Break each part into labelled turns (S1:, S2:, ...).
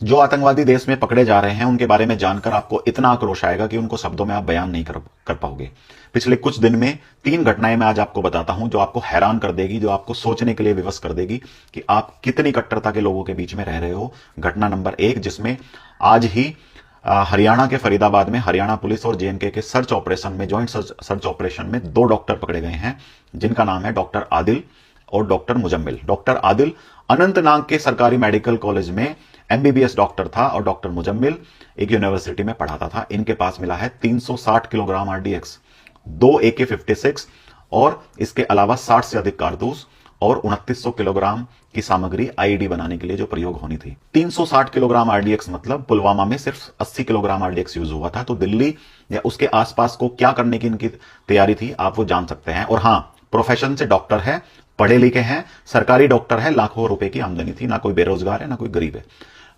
S1: जो आतंकवादी देश में पकड़े जा रहे हैं उनके बारे में जानकर आपको इतना आक्रोश आएगा कि उनको शब्दों में आप बयान नहीं कर पाओगे। पिछले कुछ दिन में 3 घटनाएं मैं आज आपको बताता हूं जो आपको हैरान कर देगी, जो आपको सोचने के लिए विवश कर देगी कि आप कितनी कट्टरता के लोगों के बीच में रह रहे हो। घटना नंबर 1, जिसमें आज ही हरियाणा के फरीदाबाद में हरियाणा पुलिस और जेएनके के सर्च ऑपरेशन में, ज्वाइंट सर्च ऑपरेशन में 2 डॉक्टर पकड़े गए हैं, जिनका नाम है डॉक्टर आदिल और डॉक्टर मुजम्मिल। डॉक्टर आदिल अनंतनाग के सरकारी मेडिकल कॉलेज में एमबीबीएस डॉक्टर था और डॉक्टर मुजम्मिल एक यूनिवर्सिटी में पढ़ाता था। इनके पास मिला है 360 किलोग्राम आरडीएक्स, 2 AK-56 और इसके अलावा 60 से अधिक कारतूस और 2900 किलोग्राम की सामग्री आईईडी बनाने के लिए जो प्रयोग होनी थी। 360 किलोग्राम आरडीएक्स मतलब पुलवामा में सिर्फ 80 किलोग्राम आरडीएक्स यूज हुआ था। तो दिल्ली या उसके आसपास को क्या करने की इनकी तैयारी थी आप वो जान सकते हैं। और हां, प्रोफेशन से डॉक्टर है, पढ़े लिखे हैं, सरकारी डॉक्टर है, लाखों रुपए की आमदनी थी, ना कोई बेरोजगार है ना कोई गरीब है।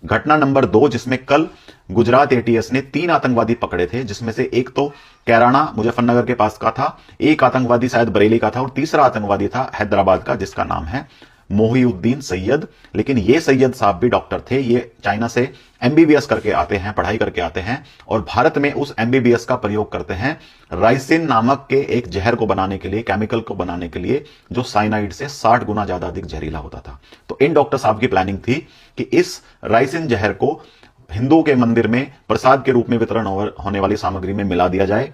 S1: घटना नंबर 2, जिसमें कल गुजरात एटीएस ने 3 आतंकवादी पकड़े थे, जिसमें से एक तो कैराना मुजफ्फरनगर के पास का था, एक आतंकवादी शायद बरेली का था और तीसरा आतंकवादी था हैदराबाद का, जिसका नाम है मोहिउद्दीन सैयद। लेकिन ये सैयद साहब भी डॉक्टर थे। ये चाइना से एमबीबीएस करके आते हैं, पढ़ाई करके आते हैं और भारत में उस एमबीबीएस का प्रयोग करते हैं राइसिन नामक के एक जहर को बनाने के लिए, केमिकल को बनाने के लिए, जो साइनाइड से 60 गुना ज्यादा अधिक जहरीला होता था। तो इन डॉक्टर साहब की प्लानिंग थी कि इस राइसिन जहर को हिंदुओं के मंदिर में प्रसाद के रूप में वितरण होने वाली सामग्री में मिला दिया जाए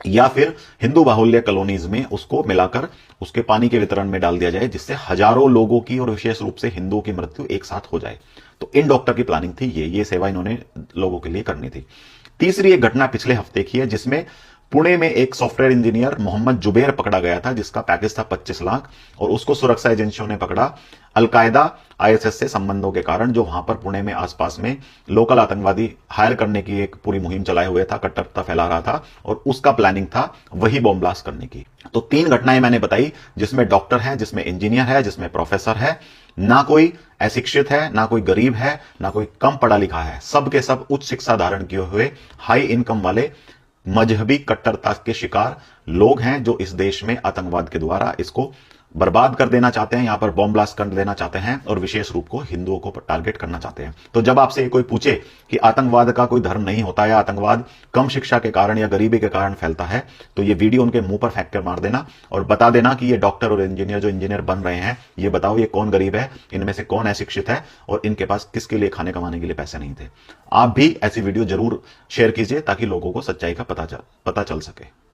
S1: या फिर हिंदू बाहुल्य कॉलोनीज में उसको मिलाकर उसके पानी के वितरण में डाल दिया जाए, जिससे हजारों लोगों की और विशेष रूप से हिंदुओं की मृत्यु एक साथ हो जाए। तो इन डॉक्टर की प्लानिंग थी ये सेवा इन्होंने लोगों के लिए करनी थी। तीसरी एक घटना पिछले हफ्ते की है, जिसमें पुणे में एक सॉफ्टवेयर इंजीनियर मोहम्मद जुबैर पकड़ा गया था, जिसका पैकेज था 25 लाख और उसको सुरक्षा एजेंसियों ने पकड़ा अलकायदा आईएसएस से संबंधों के कारण, जो वहां पर पुणे में आसपास में लोकल आतंकवादी हायर करने की एक पूरी मुहिम चलाए हुए था, कट्टरता फैला रहा था और उसका प्लानिंग था वही बॉम्ब ब्लास्ट करने की। तो 3 घटनाएं मैंने बताई, जिसमें डॉक्टर है, जिसमें इंजीनियर है, जिसमें प्रोफेसर है, ना कोई अशिक्षित है, ना कोई गरीब है, ना कोई कम पढ़ा लिखा है, सबके सब उच्च शिक्षा धारण किए हुए हाई इनकम वाले मजहबी कट्टरता के शिकार लोग हैं, जो इस देश में आतंकवाद के द्वारा इसको बर्बाद कर देना चाहते हैं, यहां पर बॉम्ब ब्लास्ट कर देना चाहते हैं और विशेष रूप को हिंदुओं को टारगेट करना चाहते हैं। तो जब आपसे कोई पूछे कि आतंकवाद का कोई धर्म नहीं होता या आतंकवाद कम शिक्षा के कारण या गरीबी के कारण फैलता है, तो ये वीडियो उनके मुंह पर फेंक कर मार देना और बता देना कि ये डॉक्टर और इंजीनियर जो इंजीनियर बन रहे हैं, ये बताओ ये कौन गरीब है, इनमें से कौन अशिक्षित है और इनके पास किसके लिए खाने कमाने के लिए पैसे नहीं थे। आप भी ऐसी वीडियो जरूर शेयर कीजिए ताकि लोगों को सच्चाई का पता चल सके।